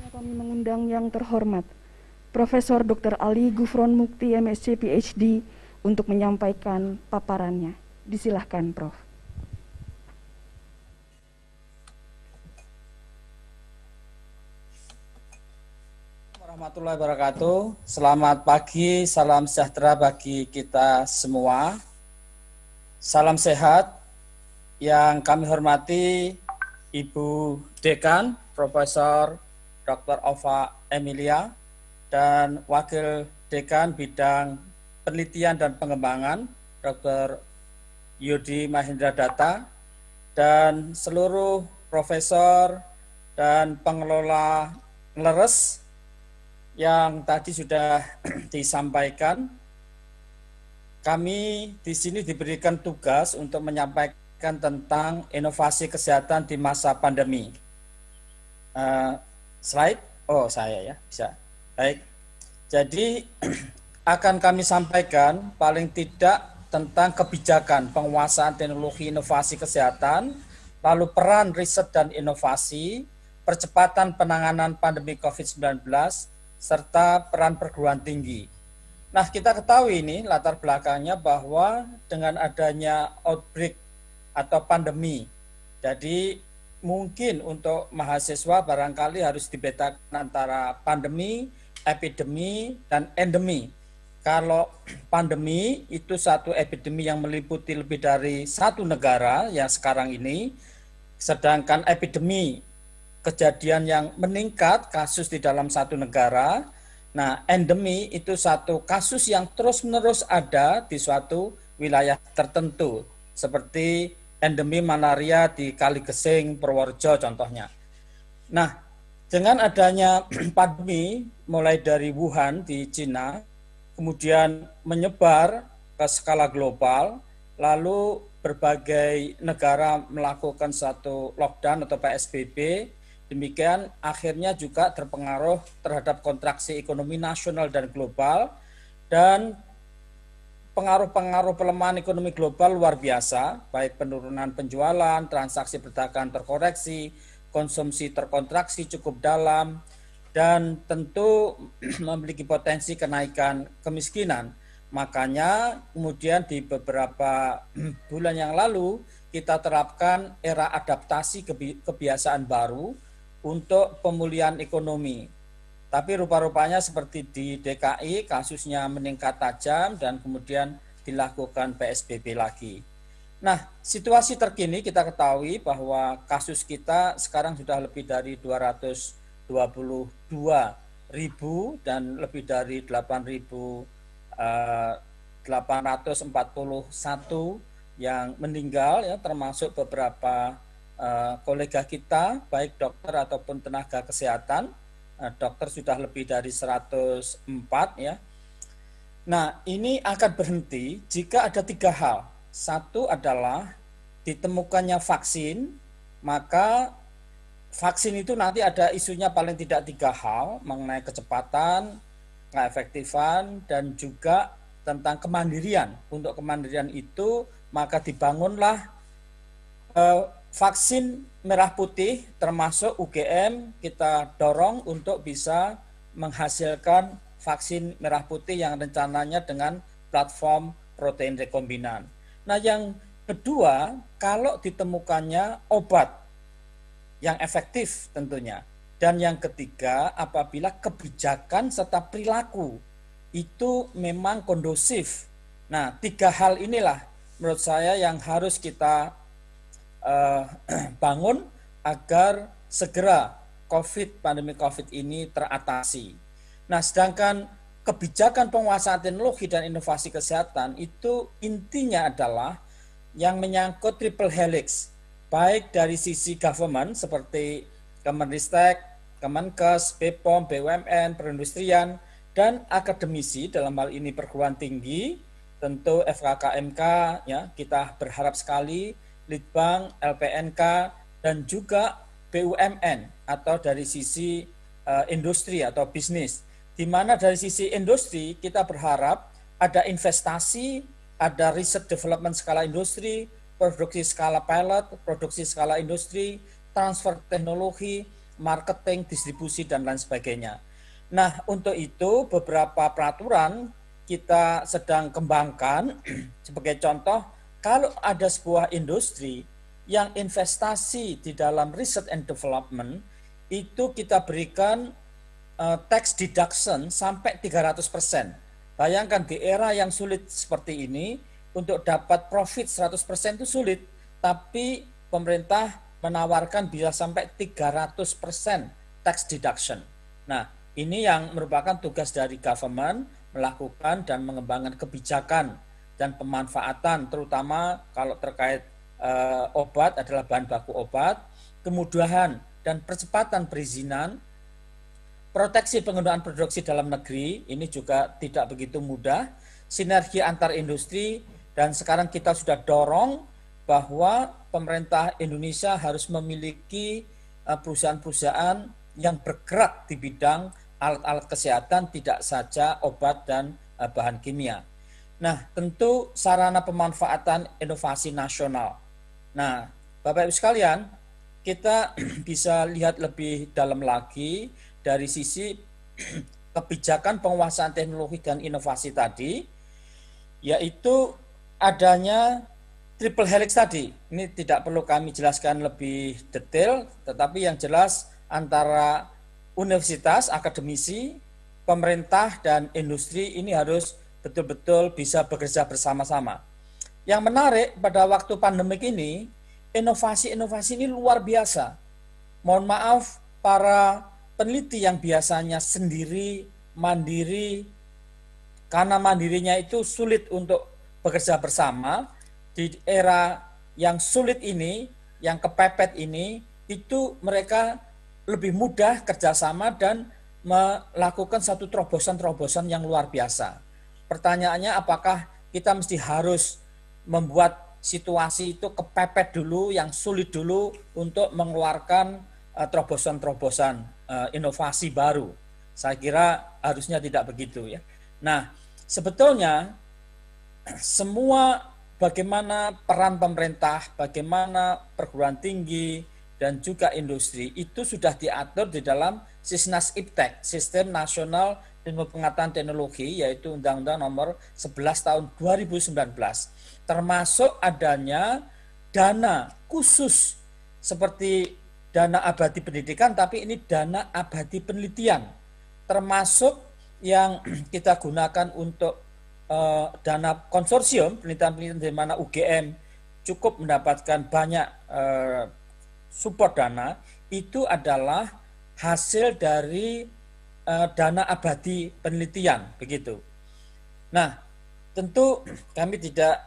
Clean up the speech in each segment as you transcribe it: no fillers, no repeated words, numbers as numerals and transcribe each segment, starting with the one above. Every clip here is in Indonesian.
Kami mengundang yang terhormat Profesor Dr. Ali Gufron Mukti MSc PhD untuk menyampaikan paparannya. Disilahkan, Prof. Warahmatullahi wabarakatuh. Selamat pagi, salam sejahtera bagi kita semua. Salam sehat yang kami hormati Ibu Dekan, Profesor Dr. Ova Emilia, dan Wakil Dekan Bidang Penelitian dan Pengembangan, Dr. Yudi Mahendra Data, dan seluruh profesor dan pengelola LERES yang tadi sudah disampaikan. Kami di sini diberikan tugas untuk menyampaikan tentang inovasi kesehatan di masa pandemi. Slide, oh saya ya, bisa. Baik, jadi akan kami sampaikan paling tidak tentang kebijakan penguasaan teknologi inovasi kesehatan, lalu peran riset dan inovasi, percepatan penanganan pandemi COVID-19, serta peran perguruan tinggi. Nah, kita ketahui ini latar belakangnya bahwa dengan adanya outbreak atau pandemi, jadi mungkin untuk mahasiswa barangkali harus dibedakan antara pandemi, epidemi, dan endemi. Kalau pandemi itu satu epidemi yang meliputi lebih dari satu negara yang sekarang ini, sedangkan epidemi kejadian yang meningkat kasus di dalam satu negara. Nah, endemi itu satu kasus yang terus-menerus ada di suatu wilayah tertentu, seperti endemi malaria di Kaligesing, Purworejo contohnya. Nah, dengan adanya pandemi mulai dari Wuhan di Cina, kemudian menyebar ke skala global, lalu berbagai negara melakukan satu lockdown atau PSBB, demikian akhirnya juga terpengaruh terhadap kontraksi ekonomi nasional dan global, dan pengaruh-pengaruh pelemahan ekonomi global luar biasa, baik penurunan penjualan, transaksi perdagangan terkoreksi, konsumsi terkontraksi cukup dalam, dan tentu memiliki potensi kenaikan kemiskinan. Makanya kemudian di beberapa bulan yang lalu kita terapkan era adaptasi kebiasaan baru untuk pemulihan ekonomi. Tapi rupa-rupanya seperti di DKI kasusnya meningkat tajam dan kemudian dilakukan PSBB lagi. Nah, situasi terkini kita ketahui bahwa kasus kita sekarang sudah lebih dari 222.000 dan lebih dari 8.841 yang meninggal, ya, termasuk beberapa kolega kita, baik dokter ataupun tenaga kesehatan. Dokter sudah lebih dari 104 ya. Nah, ini akan berhenti jika ada 3 hal. Satu adalah ditemukannya vaksin, maka vaksin itu nanti ada isunya paling tidak 3 hal mengenai kecepatan, keefektifan, dan juga tentang kemandirian. Untuk kemandirian itu maka dibangunlah vaksin merah putih, termasuk UGM kita dorong untuk bisa menghasilkan vaksin merah putih yang rencananya dengan platform protein rekombinan. Nah, yang kedua, kalau ditemukannya obat yang efektif tentunya. Dan yang ketiga, apabila kebijakan serta perilaku itu memang kondusif. Nah, 3 hal inilah menurut saya yang harus kita bangun agar segera pandemi COVID ini teratasi. Nah, sedangkan kebijakan penguasaan teknologi dan inovasi kesehatan itu intinya adalah yang menyangkut triple helix, baik dari sisi government seperti Kemenristek, Kemenkes, BPOM, BUMN, perindustrian, dan akademisi dalam hal ini perguruan tinggi, tentu FKKMK, ya, kita berharap sekali Litbang, LPNK, dan juga BUMN atau dari sisi industri atau bisnis. Di mana dari sisi industri kita berharap ada investasi, ada riset development skala industri, produksi skala pilot, produksi skala industri, transfer teknologi, marketing, distribusi, dan lain sebagainya. Nah, untuk itu beberapa peraturan kita sedang kembangkan. Sebagai contoh, kalau ada sebuah industri yang investasi di dalam research and development, itu kita berikan tax deduction sampai 300%. Bayangkan di era yang sulit seperti ini, untuk dapat profit 100% itu sulit, tapi pemerintah menawarkan bisa sampai 300% tax deduction. Nah, ini yang merupakan tugas dari government, melakukan dan mengembangkan kebijakan dan pemanfaatan, terutama kalau terkait obat adalah bahan baku obat, kemudahan dan percepatan perizinan, proteksi penggunaan produksi dalam negeri, ini juga tidak begitu mudah, sinergi antar industri, dan sekarang kita sudah dorong bahwa pemerintah Indonesia harus memiliki perusahaan-perusahaan yang bergerak di bidang alat-alat kesehatan, tidak saja obat dan bahan kimia. Nah, tentu sarana pemanfaatan inovasi nasional. Nah, Bapak Ibu sekalian, kita bisa lihat lebih dalam lagi dari sisi kebijakan penguasaan teknologi dan inovasi tadi, yaitu adanya triple helix tadi. Ini tidak perlu kami jelaskan lebih detail, tetapi yang jelas antara universitas, akademisi, pemerintah, dan industri ini harus betul-betul bisa bekerja bersama-sama. Yang menarik pada waktu pandemik ini, inovasi-inovasi ini luar biasa. Mohon maaf, para peneliti yang biasanya sendiri, mandiri, karena mandirinya itu sulit untuk bekerja bersama, di era yang sulit ini, yang kepepet ini, itu mereka lebih mudah kerjasama dan melakukan satu terobosan-terobosan yang luar biasa. Pertanyaannya, apakah kita mesti harus membuat situasi itu kepepet dulu, yang sulit dulu untuk mengeluarkan terobosan-terobosan inovasi baru? Saya kira harusnya tidak begitu ya. Nah, sebetulnya semua bagaimana peran pemerintah, bagaimana perguruan tinggi dan juga industri itu sudah diatur di dalam Sisnas Iptek, Sistem Nasional Ilmu Pengetahuan Teknologi, yaitu Undang-Undang Nomor 11 Tahun 2019, termasuk adanya dana khusus seperti dana abadi pendidikan, tapi ini dana abadi penelitian, termasuk yang kita gunakan untuk dana konsorsium penelitian-penelitian, di mana UGM cukup mendapatkan banyak support dana, itu adalah hasil dari dana abadi penelitian, begitu. Nah, tentu kami tidak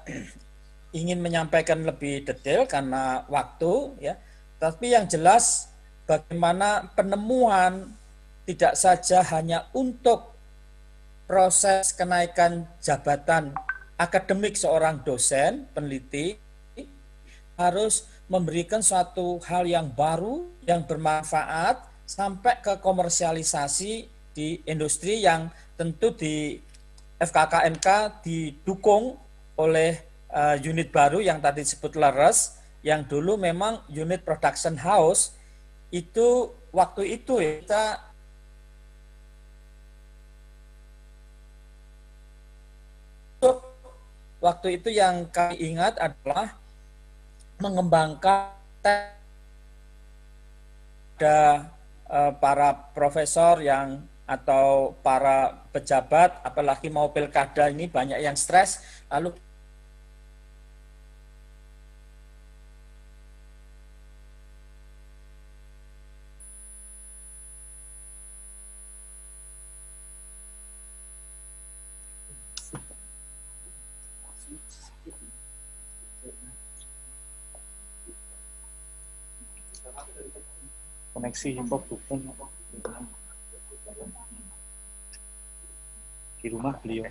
ingin menyampaikan lebih detail karena waktu ya, tapi yang jelas bagaimana penemuan tidak saja hanya untuk proses kenaikan jabatan akademik seorang dosen, peneliti, harus memberikan suatu hal yang baru, yang bermanfaat, sampai ke komersialisasi di industri yang tentu di FKKMK didukung oleh unit baru yang tadi disebut LERES, yang dulu memang unit production house, itu waktu itu kita waktu itu yang kami ingat adalah mengembangkan ada para profesor yang atau para pejabat, apalagi mau pilkada ini banyak yang stres, lalu koneksi kok dukung di rumah beliau.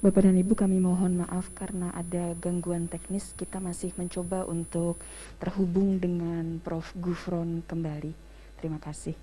Bapak dan Ibu, kami mohon maaf karena ada gangguan teknis. Kita masih mencoba untuk terhubung dengan Prof. Gufron kembali. Terima kasih.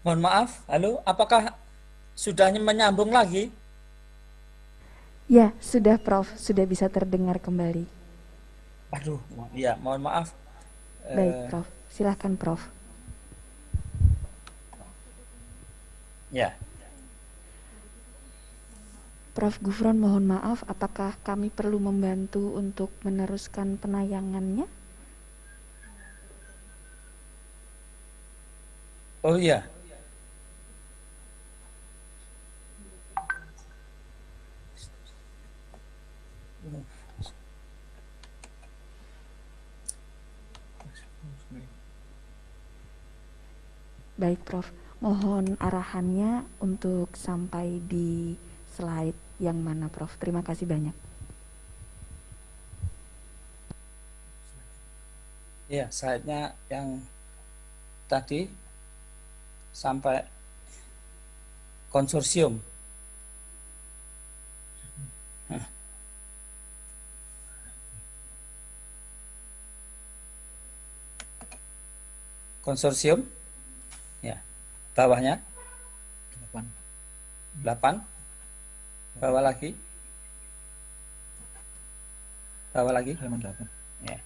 Mohon maaf, halo, apakah sudah menyambung lagi? Ya, sudah Prof, sudah bisa terdengar kembali. Aduh, ya, mohon maaf. Baik Prof, silahkan Prof. Ya, Prof. Gufron mohon maaf, apakah kami perlu membantu untuk meneruskan penayangannya? oh iya, Baik Prof, mohon arahannya untuk sampai di slide yang mana Prof. Terima kasih banyak. ya, slide-nya yang tadi sampai konsorsium. Konsorsium, ya, bawahnya 8, bawah lagi, halaman 8. ya.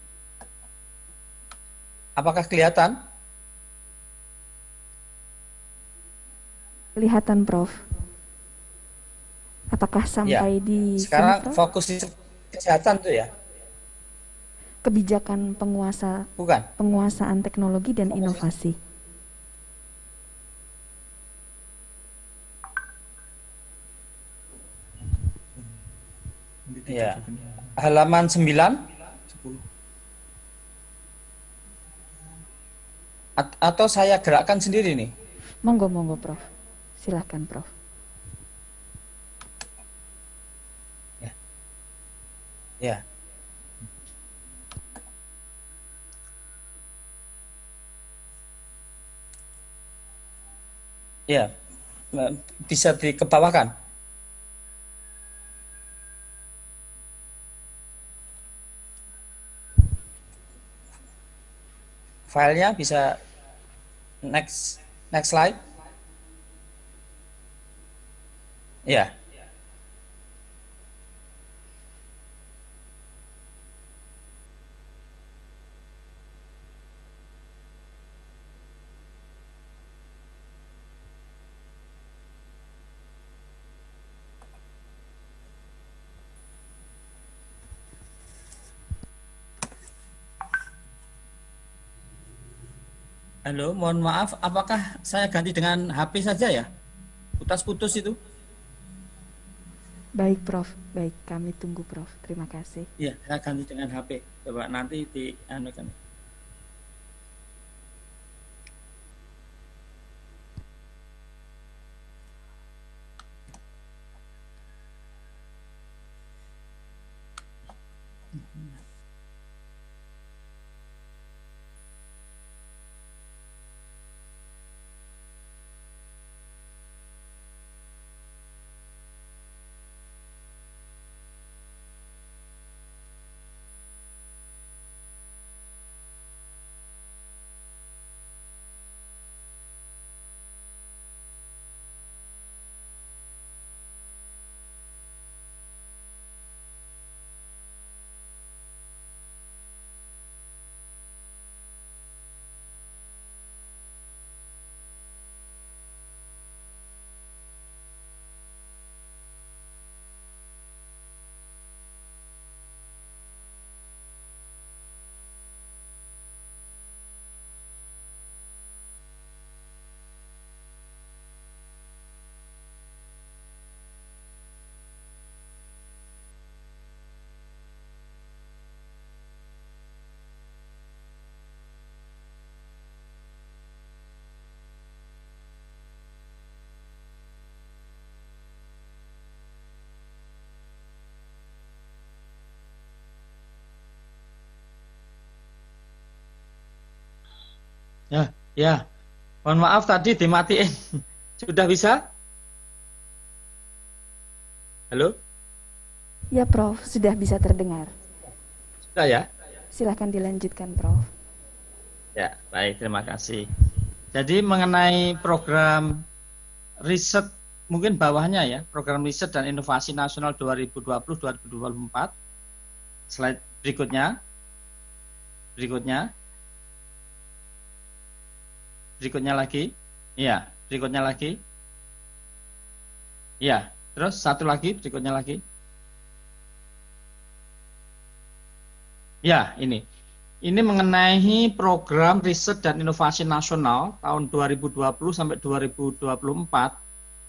Apakah kelihatan? Kelihatan Prof. Apakah sampai Ya. di Sekarang sini Prof? fokus di kesehatan tuh ya, Kebijakan bukan? penguasaan teknologi dan inovasi. Ya. Halaman 9 10. atau saya gerakkan sendiri nih. Monggo Prof. Silahkan Prof. Ya. Ya, bisa dikebawahkan. Filenya bisa next slide. Ya. Halo, mohon maaf, apakah saya ganti dengan HP saja ya? Putus-putus itu? Baik, Prof. Baik, kami tunggu, Prof. Terima kasih. Iya, saya ganti dengan HP. Coba nanti di anu kan. Ya. Mohon maaf tadi dimatiin. Sudah bisa? Halo? Ya, Prof. Sudah bisa terdengar. Sudah ya? Silahkan dilanjutkan, Prof. Ya, baik. Terima kasih. Jadi mengenai program riset, mungkin bawahnya ya, program riset dan inovasi nasional 2020-2024. Slide berikutnya. Berikutnya lagi. Iya, berikutnya lagi. Iya, terus satu lagi, berikutnya lagi. Ya, ini. Ini mengenai program riset dan inovasi nasional tahun 2020 sampai 2024.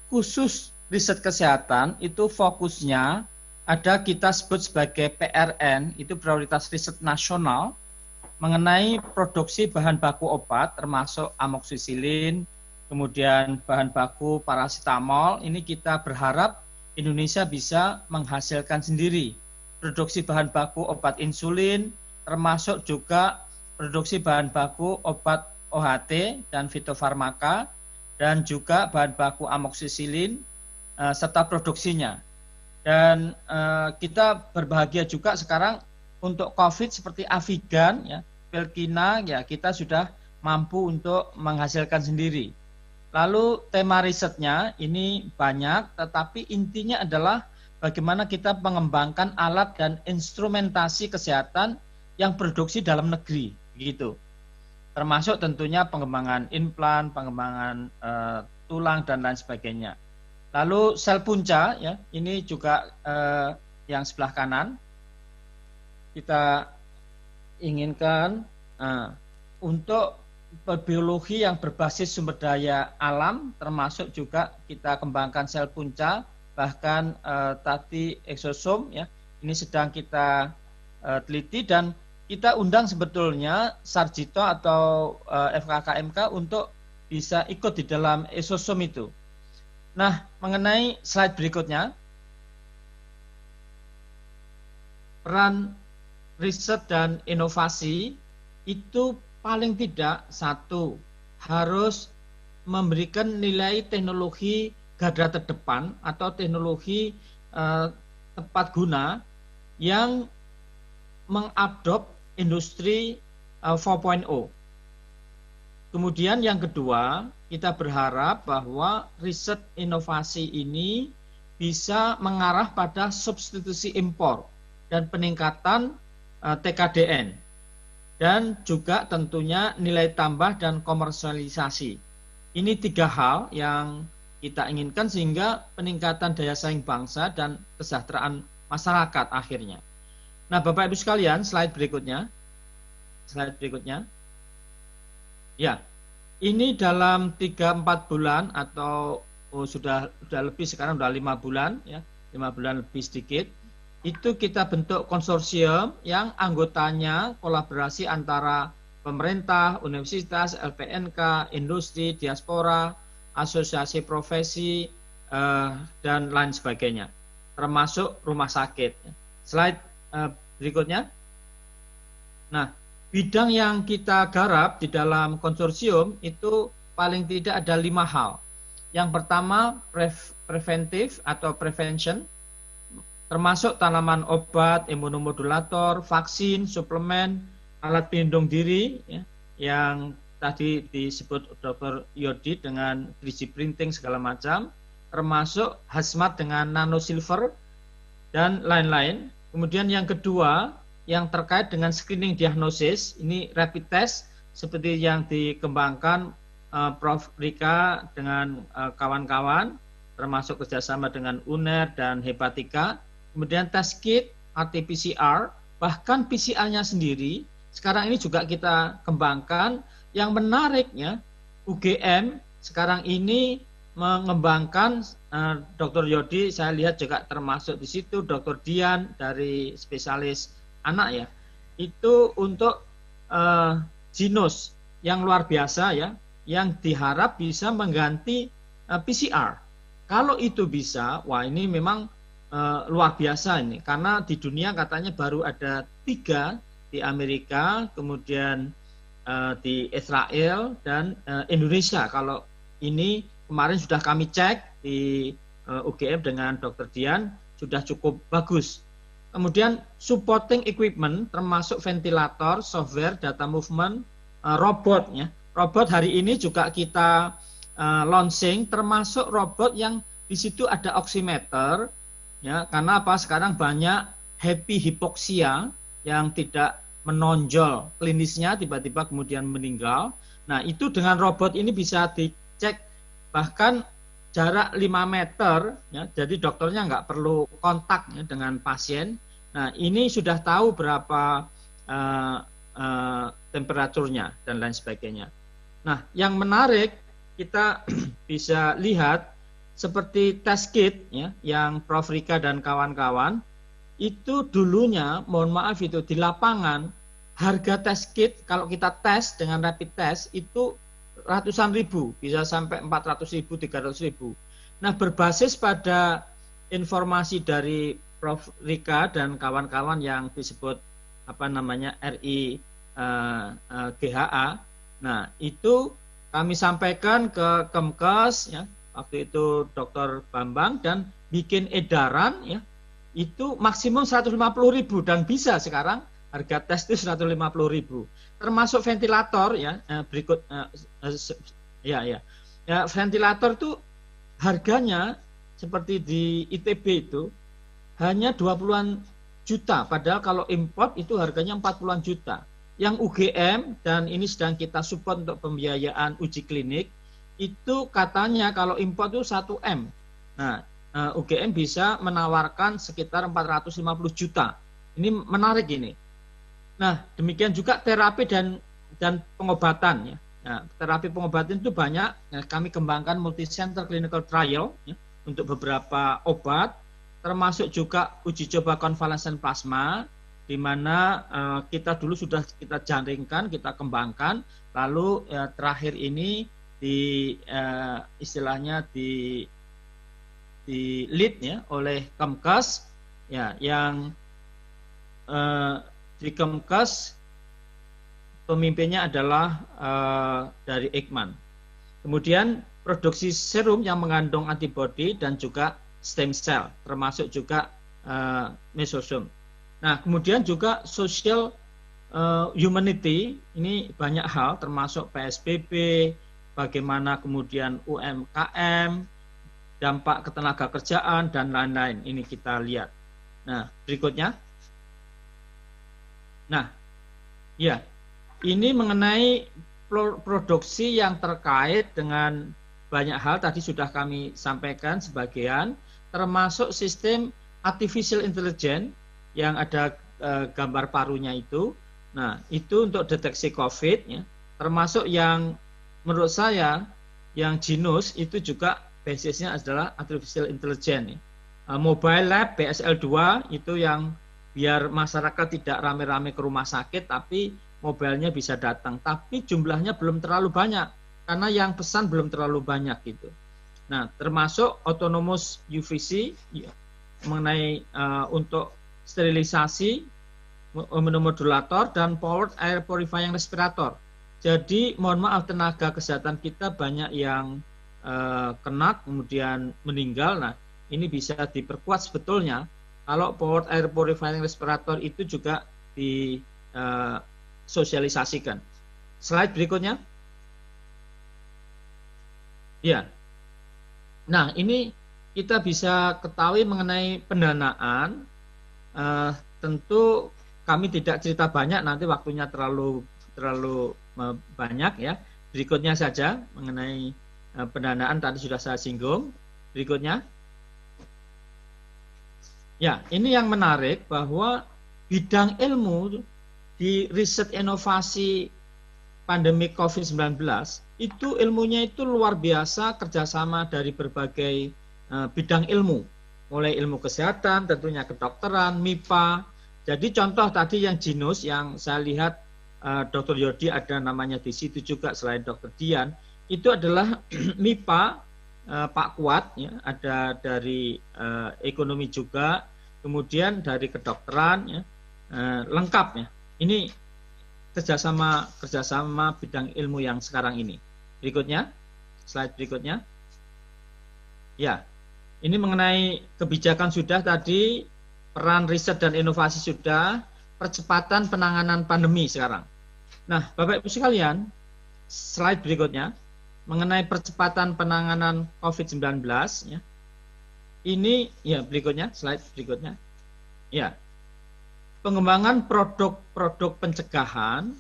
Khusus riset kesehatan itu fokusnya ada kita sebut sebagai PRN, itu prioritas riset nasional, mengenai produksi bahan baku obat termasuk amoksisilin, kemudian bahan baku paracetamol. Ini kita berharap Indonesia bisa menghasilkan sendiri produksi bahan baku obat insulin, termasuk juga produksi bahan baku obat OHT dan fitofarmaka, dan juga bahan baku amoksisilin serta produksinya. Dan kita berbahagia juga sekarang untuk COVID seperti Avigan, ya, Velkina, ya kita sudah mampu untuk menghasilkan sendiri. Lalu tema risetnya ini banyak, tetapi intinya adalah bagaimana kita mengembangkan alat dan instrumentasi kesehatan yang produksi dalam negeri, gitu. Termasuk tentunya pengembangan implan, pengembangan tulang dan lain sebagainya. Lalu sel punca, ya, ini juga yang sebelah kanan. Kita inginkan untuk biologi yang berbasis sumber daya alam, termasuk juga kita kembangkan sel punca, bahkan tadi eksosom, ya, ini sedang kita teliti, dan kita undang sebetulnya Sarjito atau FKKMK untuk bisa ikut di dalam eksosom itu. Nah, mengenai slide berikutnya, peran riset dan inovasi itu paling tidak satu, harus memberikan nilai teknologi garda terdepan atau teknologi tepat guna yang mengadop industri 4.0. Kemudian yang kedua, kita berharap bahwa riset inovasi ini bisa mengarah pada substitusi impor dan peningkatan TKDN, dan juga tentunya nilai tambah dan komersialisasi. Ini tiga hal yang kita inginkan sehingga peningkatan daya saing bangsa dan kesejahteraan masyarakat akhirnya. Nah, Bapak Ibu sekalian, slide berikutnya. Ya, ini dalam 3-4 bulan atau sudah lebih, sekarang sudah 5 bulan, ya. 5 bulan lebih sedikit, itu kita bentuk konsorsium yang anggotanya kolaborasi antara pemerintah, universitas, LPNK, industri, diaspora, asosiasi profesi, dan lain sebagainya, termasuk rumah sakit. Slide berikutnya. Nah, bidang yang kita garap di dalam konsorsium itu paling tidak ada 5 hal. Yang pertama, preventif atau prevention, termasuk tanaman obat, imunomodulator, vaksin, suplemen, alat pelindung diri, ya, yang tadi disebut Dr. Yodi dengan 3D printing segala macam, termasuk hazmat dengan nanosilver dan lain-lain. Kemudian yang kedua, yang terkait dengan screening diagnosis, ini rapid test seperti yang dikembangkan Prof. Rika dengan kawan-kawan, termasuk kerjasama dengan UNER dan Hepatika. Kemudian test kit, RT-PCR, bahkan PCR-nya sendiri, sekarang ini juga kita kembangkan. Yang menariknya, UGM sekarang ini mengembangkan, Dr. Yodi saya lihat juga termasuk di situ, Dr. Dian dari spesialis anak ya, itu untuk genus yang luar biasa ya, yang diharap bisa mengganti PCR. Kalau itu bisa, wah ini memang luar biasa ini, karena di dunia katanya baru ada 3 di Amerika, kemudian di Israel dan Indonesia. Kalau ini kemarin sudah kami cek di UGM dengan Dr. Dian, sudah cukup bagus. Kemudian supporting equipment termasuk ventilator, software, data movement, robot ya. Robot hari ini juga kita launching, termasuk robot yang di situ ada oximeter ya, karena apa? Sekarang banyak happy hypoxia yang tidak menonjol klinisnya, tiba-tiba kemudian meninggal. Nah, itu dengan robot ini bisa dicek bahkan jarak 5 meter ya, jadi dokternya nggak perlu kontak ya, dengan pasien. Nah, ini sudah tahu berapa temperaturnya dan lain sebagainya. Nah, yang menarik kita bisa lihat seperti test kit ya, yang Prof. Rika dan kawan-kawan itu dulunya, mohon maaf itu di lapangan harga test kit kalau kita tes dengan rapid test itu ratusan ribu, bisa sampai 400.000, 300.000. Nah, berbasis pada informasi dari Prof. Rika dan kawan-kawan yang disebut RI GHA. Nah, itu kami sampaikan ke Kemkes ya, waktu itu Dr. Bambang, dan bikin edaran ya, itu maksimum 150.000 dan bisa sekarang harga tes itu 150.000. Termasuk ventilator ya, berikut ventilator itu harganya seperti di ITB itu hanya 20-an juta, padahal kalau import itu harganya 40-an juta. Yang UGM, dan ini sedang kita support untuk pembiayaan uji klinik, itu katanya kalau import itu 1M. Nah, UGM bisa menawarkan sekitar 450 juta. Ini menarik ini. Nah, demikian juga terapi dan pengobatan ya. Nah, terapi pengobatan itu banyak. Nah, kami kembangkan multi-center clinical trial ya, untuk beberapa obat, termasuk juga uji coba konvalesen plasma, di mana kita dulu sudah kita jaringkan, kita kembangkan, lalu terakhir ini istilahnya di lead ya oleh Kemkes ya, yang di Kemkes pemimpinnya adalah dari Eijkman. Kemudian produksi serum yang mengandung antibodi dan juga stem cell, termasuk juga mesosome. Nah, kemudian juga social humanity, ini banyak hal termasuk PSBB, bagaimana kemudian UMKM, dampak ketenaga kerjaan dan lain-lain. Ini kita lihat. Nah, berikutnya. Nah, ya, ini mengenai produksi yang terkait dengan banyak hal tadi sudah kami sampaikan sebagian, termasuk sistem artificial intelligence yang ada gambar parunya itu. Nah, itu untuk deteksi COVID ya, termasuk yang menurut saya yang genus itu juga basisnya adalah artificial intelligence ya. mobile lab BSL-2 itu yang biar masyarakat tidak rame-rame ke rumah sakit tapi mobilnya bisa datang, tapi jumlahnya belum terlalu banyak karena yang pesan belum terlalu banyak gitu. Nah, termasuk autonomous UVC ya, mengenai untuk sterilisasi imunomodulator dan powered air purifying respirator. Jadi mohon maaf, tenaga kesehatan kita banyak yang kena kemudian meninggal. Nah, ini bisa diperkuat sebetulnya kalau powered air purifying respirator itu juga disosialisasikan. Slide berikutnya. Ya. Nah, ini kita bisa ketahui mengenai pendanaan. Tentu kami tidak cerita banyak, nanti waktunya terlalu banyak ya. Berikutnya saja mengenai pendanaan tadi sudah saya singgung. Berikutnya. Ya, ini yang menarik bahwa bidang ilmu di riset inovasi pandemi COVID-19 itu ilmunya itu luar biasa, kerjasama dari berbagai bidang ilmu, mulai ilmu kesehatan, tentunya kedokteran, MIPA. Jadi contoh tadi yang Jinus yang saya lihat Dr. Yodi ada namanya di situ juga selain Dr. Dian, itu adalah MIPA Pak Kuat, ya, ada dari ekonomi juga, kemudian dari kedokteran, ya, lengkap ya. Ini kerjasama bidang ilmu yang sekarang ini. Berikutnya, slide berikutnya. Ya, ini mengenai kebijakan sudah tadi, peran riset dan inovasi sudah, percepatan penanganan pandemi sekarang. Nah, Bapak Ibu sekalian, slide berikutnya mengenai percepatan penanganan COVID-19 ya. Ini ya berikutnya, slide berikutnya. Ya. Pengembangan produk-produk pencegahan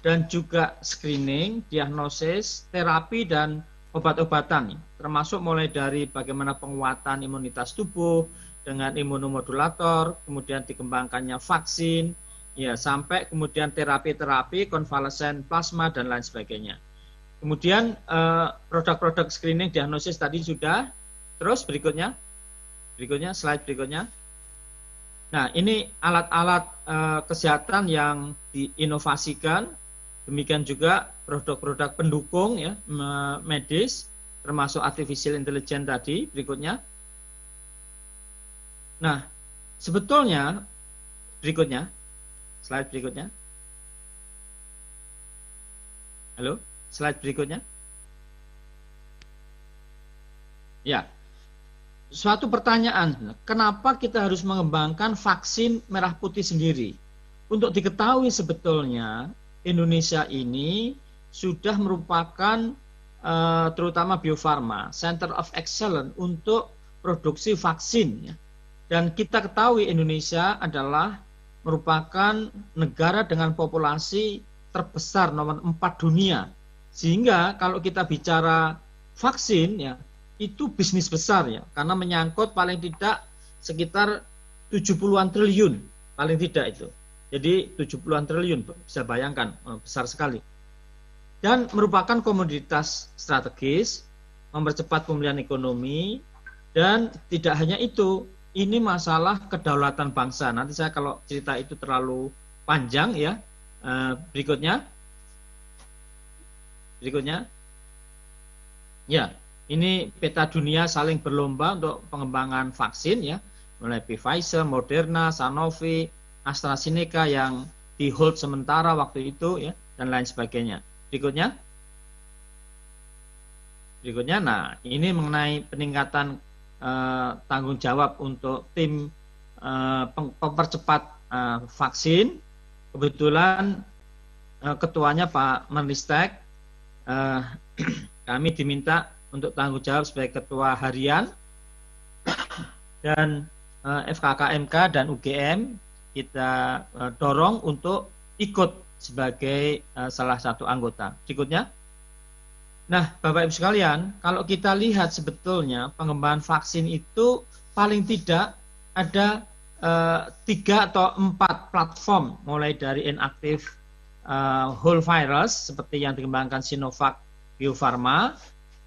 dan juga screening, diagnosis, terapi dan obat-obatan, termasuk mulai dari bagaimana penguatan imunitas tubuh dengan imunomodulator, kemudian dikembangkannya vaksin, ya sampai kemudian terapi-terapi, konvalesen plasma dan lain sebagainya. Kemudian produk-produk screening, diagnosis tadi sudah. Terus berikutnya slide berikutnya. Nah, ini alat-alat kesehatan yang diinovasikan, demikian juga produk-produk pendukung ya medis, termasuk artificial intelligence tadi. Berikutnya. Nah, sebetulnya berikutnya, slide berikutnya. Halo, slide berikutnya. Ya. Suatu pertanyaan, kenapa kita harus mengembangkan vaksin merah putih sendiri? Untuk diketahui sebetulnya Indonesia ini sudah merupakan terutama Bio Farma Center of Excellence untuk produksi vaksin ya. Dan kita ketahui Indonesia adalah merupakan negara dengan populasi terbesar nomor 4 dunia. Sehingga kalau kita bicara vaksin ya, itu bisnis besar ya, karena menyangkut paling tidak sekitar 70-an triliun, paling tidak itu. Jadi 70-an triliun, bisa bayangkan, besar sekali. Dan merupakan komoditas strategis, mempercepat pemulihan ekonomi, dan tidak hanya itu, ini masalah kedaulatan bangsa. Nanti saya kalau cerita itu terlalu panjang ya. Berikutnya. Ya. Ini peta dunia saling berlomba untuk pengembangan vaksin ya, mulai Pfizer, Moderna, Sanofi, AstraZeneca yang di hold sementara waktu itu ya, dan lain sebagainya. Berikutnya, nah ini mengenai peningkatan tanggung jawab untuk tim pempercepat vaksin. Kebetulan ketuanya Pak Menristek, kami diminta untuk tanggung jawab sebagai ketua harian, dan FKKMK dan UGM kita dorong untuk ikut sebagai salah satu anggota. Berikutnya. Nah, Bapak Ibu sekalian, kalau kita lihat sebetulnya pengembangan vaksin itu paling tidak ada 3 atau 4 platform, mulai dari inactive whole virus seperti yang dikembangkan Sinovac Bio Farma,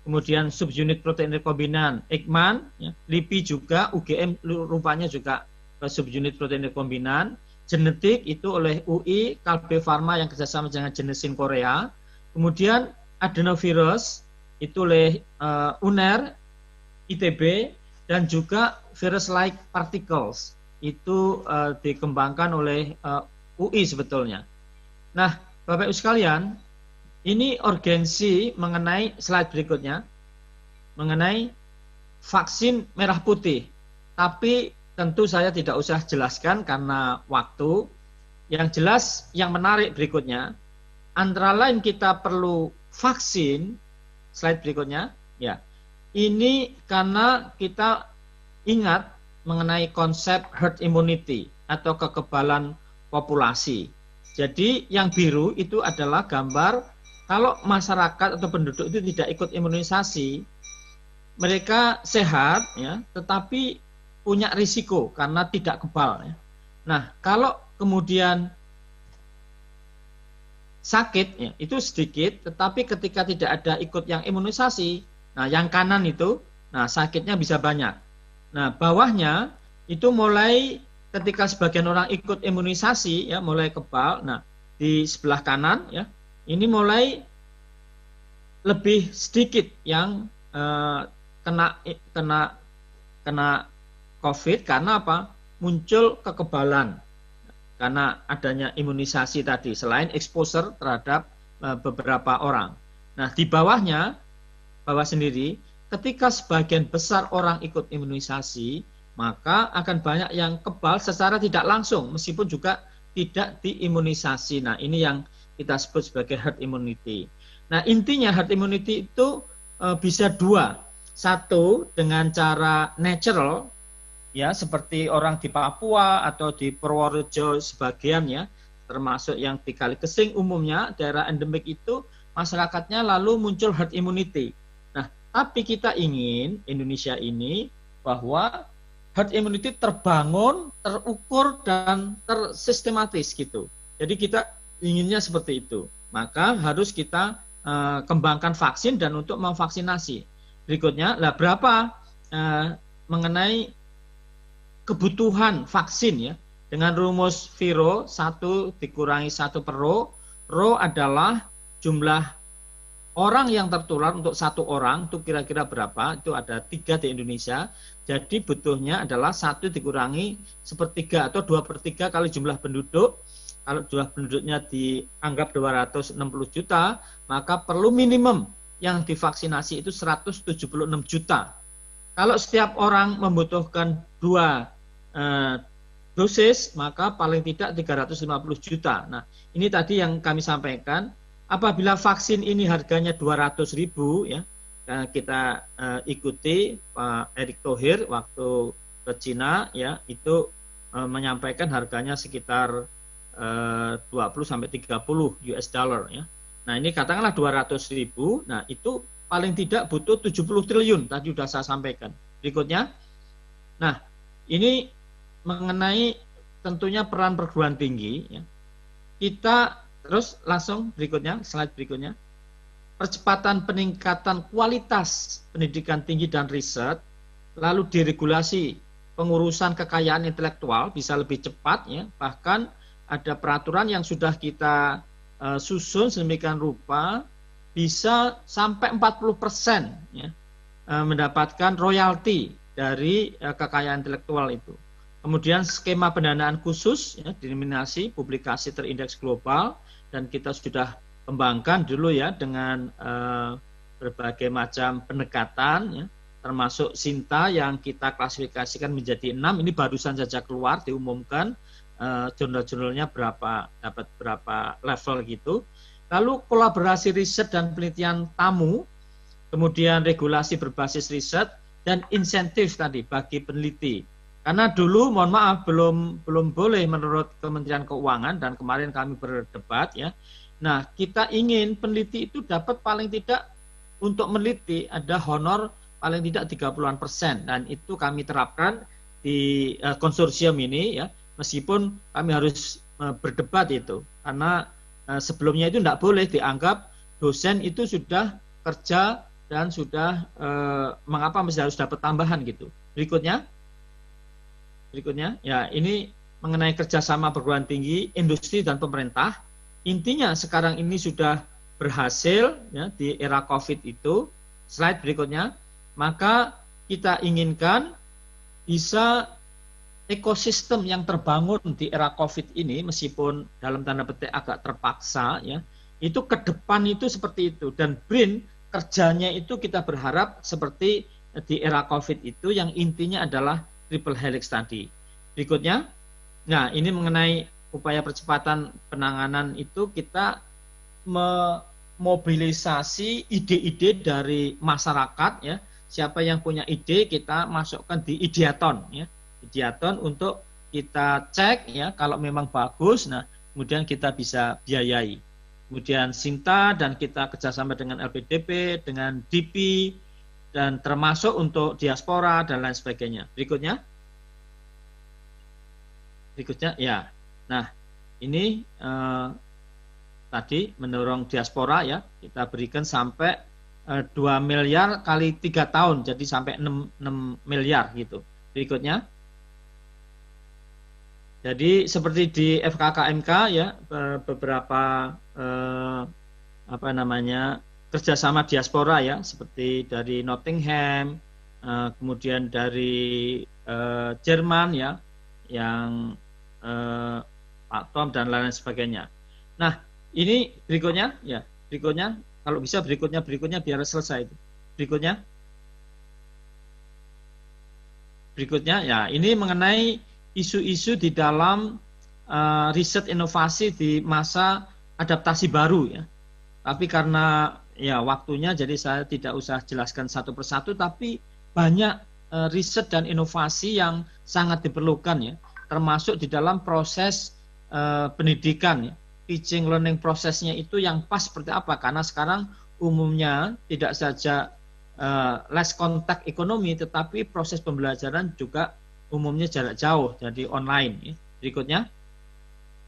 kemudian subunit protein rekombinan Ekman, ya, LIPI juga, UGM rupanya juga subunit protein rekombinan, genetik itu oleh UI, Kalbe Pharma yang kerjasama dengan Genesin Korea, kemudian adenovirus itu oleh UNER, ITB, dan juga virus-like particles itu dikembangkan oleh UI sebetulnya. Nah, Bapak Ibu sekalian, ini urgensi mengenai slide berikutnya, mengenai vaksin merah putih. Tapi tentu saya tidak usah jelaskan karena waktu. Yang jelas, yang menarik berikutnya, antara lain kita perlu vaksin, slide berikutnya, ya. Ini karena kita ingat mengenai konsep herd immunity atau kekebalan populasi. Jadi yang biru itu adalah gambar kalau masyarakat atau penduduk itu tidak ikut imunisasi, mereka sehat, ya, tetapi punya risiko karena tidak kebal. Ya. Nah, kalau kemudian sakit, ya, itu sedikit, tetapi ketika tidak ada ikut yang imunisasi, nah yang kanan itu, nah sakitnya bisa banyak. Nah, bawahnya itu mulai ketika sebagian orang ikut imunisasi, ya, mulai kebal. Nah, di sebelah kanan, ya, ini mulai lebih sedikit yang kena COVID karena apa? Muncul kekebalan karena adanya imunisasi tadi selain exposure terhadap beberapa orang. Nah, di bawahnya, bawah sendiri, ketika sebagian besar orang ikut imunisasi, maka akan banyak yang kebal secara tidak langsung meskipun juga tidak diimunisasi. Nah, ini yang kita sebut sebagai herd immunity. Nah, intinya herd immunity itu bisa dua. Satu, dengan cara natural, ya, seperti orang di Papua atau di Purworejo sebagian, ya, termasuk yang di Kalikesing umumnya, daerah endemik itu, masyarakatnya lalu muncul herd immunity. Nah, tapi kita ingin Indonesia ini bahwa herd immunity terbangun, terukur, dan tersistematis gitu. Jadi kita inginnya seperti itu. Maka harus kita kembangkan vaksin dan untuk memvaksinasi. Berikutnya, lah berapa mengenai kebutuhan vaksin, ya, dengan rumus Viro 1 dikurangi 1 per rho. Rho adalah jumlah orang yang tertular untuk satu orang, itu kira-kira berapa? Itu ada 3 di Indonesia. Jadi butuhnya adalah 1 dikurangi 1/3 atau 2/3 kali jumlah penduduk. Kalau jumlah penduduknya dianggap 260 juta, maka perlu minimum yang divaksinasi itu 176 juta. Kalau setiap orang membutuhkan 2 dosis, maka paling tidak 350 juta. Nah, ini tadi yang kami sampaikan. Apabila vaksin ini harganya 200.000, ya, kita ikuti Pak Erick Thohir waktu ke Cina, ya, itu menyampaikan harganya sekitar 20-30 US dollar, ya. Nah, ini katakanlah 200.000, nah itu paling tidak butuh 70 triliun, tadi sudah saya sampaikan. Berikutnya, nah ini mengenai tentunya peran perguruan tinggi, ya. Kita terus langsung berikutnya, slide berikutnya, percepatan peningkatan kualitas pendidikan tinggi dan riset, lalu diregulasi pengurusan kekayaan intelektual bisa lebih cepat, ya. Bahkan ada peraturan yang sudah kita susun sedemikian rupa bisa sampai 40%, ya, mendapatkan royalti dari kekayaan intelektual itu. Kemudian skema pendanaan khusus, ya, denominasi publikasi terindeks global, dan kita sudah kembangkan dulu, ya, dengan berbagai macam pendekatan, ya, termasuk Sinta yang kita klasifikasikan menjadi 6, ini barusan saja keluar diumumkan. Jurnal-jurnalnya dapat berapa level gitu. Lalu kolaborasi riset dan penelitian tamu, kemudian regulasi berbasis riset dan insentif tadi bagi peneliti. Karena dulu mohon maaf belum boleh menurut Kementerian Keuangan, dan kemarin kami berdebat, ya. Nah, kita ingin peneliti itu dapat paling tidak untuk meneliti ada honor paling tidak 30% dan itu kami terapkan di konsorsium ini, ya. Meskipun kami harus berdebat itu, karena sebelumnya itu tidak boleh dianggap dosen itu sudah kerja dan sudah mengapa masih harus dapat tambahan gitu. Berikutnya ya, ini mengenai kerjasama perguruan tinggi, industri dan pemerintah. Intinya sekarang ini sudah berhasil ya di era COVID itu. Slide berikutnya, maka kita inginkan bisa ekosistem yang terbangun di era COVID ini, meskipun dalam tanda petik agak terpaksa ya, itu ke depan itu seperti itu. Dan BRIN kerjanya itu kita berharap seperti di era COVID itu, yang intinya adalah triple helix tadi. Berikutnya, nah ini mengenai upaya percepatan penanganan itu, kita memobilisasi ide-ide dari masyarakat ya. Siapa yang punya ide kita masukkan di Ideaton ya. Ideaton untuk kita cek ya, kalau memang bagus, nah kemudian kita bisa biayai. Kemudian Sinta dan kita kerjasama dengan LPDP, dengan DP, dan termasuk untuk diaspora dan lain sebagainya. Berikutnya ya. Nah ini tadi mendorong diaspora ya, kita berikan sampai 2 miliar kali 3 tahun, jadi sampai 6 miliar gitu. Berikutnya, jadi seperti di FKKMK ya, beberapa kerjasama diaspora ya, seperti dari Nottingham, kemudian dari Jerman ya, yang Pak Tom dan lain sebagainya. Nah ini berikutnya ya, kalau bisa berikutnya biar selesai itu. Berikutnya ya, ini mengenai isu-isu di dalam riset inovasi di masa adaptasi baru ya. Tapi karena ya waktunya, jadi saya tidak usah jelaskan satu persatu, tapi banyak riset dan inovasi yang sangat diperlukan ya, termasuk di dalam proses pendidikan ya. Teaching learning prosesnya itu yang pas seperti apa, karena sekarang umumnya tidak saja less kontak ekonomi, tetapi proses pembelajaran juga umumnya jarak jauh, jadi online ya. Berikutnya,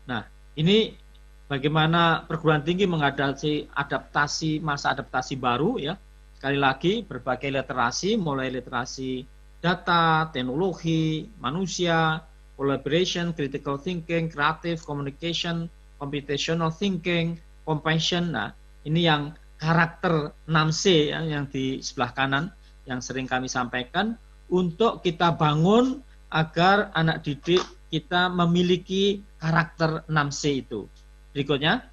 nah ini bagaimana perguruan tinggi menghadapi masa adaptasi baru ya. Sekali lagi berbagai literasi, mulai literasi data, teknologi, manusia, collaboration, critical thinking, creative communication, computational thinking, compassion. Nah, ini yang karakter 6C ya, yang di sebelah kanan yang sering kami sampaikan, untuk kita bangun agar anak didik kita memiliki karakter 6C itu. Berikutnya,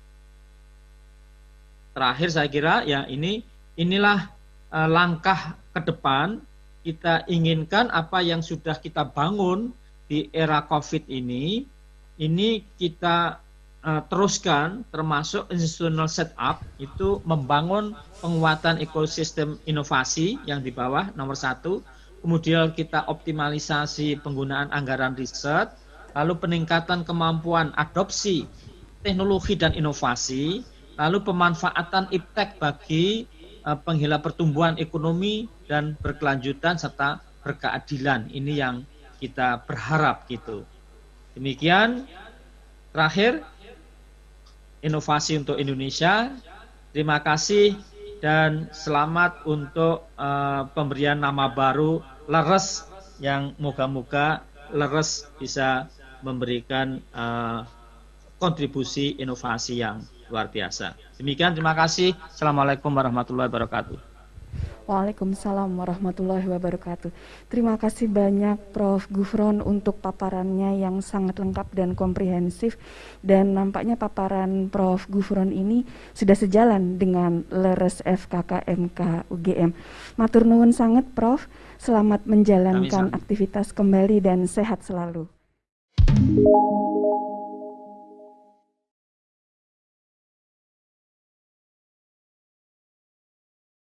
terakhir saya kira ya, inilah langkah ke depan. Kita inginkan apa yang sudah kita bangun di era COVID ini kita teruskan, termasuk institutional setup, itu membangun penguatan ekosistem inovasi yang di bawah nomor 1, kemudian kita optimalisasi penggunaan anggaran riset, lalu peningkatan kemampuan adopsi teknologi dan inovasi, lalu pemanfaatan iptek bagi penggila pertumbuhan ekonomi dan berkelanjutan serta berkeadilan. Ini yang kita berharap gitu. Demikian, terakhir, inovasi untuk Indonesia. Terima kasih dan selamat untuk pemberian nama baru LERES, yang moga-moga LERES bisa memberikan kontribusi inovasi yang luar biasa. Demikian, terima kasih. Assalamualaikum warahmatullahi wabarakatuh. Waalaikumsalam warahmatullahi wabarakatuh. Terima kasih banyak Prof. Gufron untuk paparannya yang sangat lengkap dan komprehensif, dan nampaknya paparan Prof. Gufron ini sudah sejalan dengan LERES FKKMK UGM. Matur nuwun sanget Prof. Selamat menjalankan aktivitas kembali dan sehat selalu.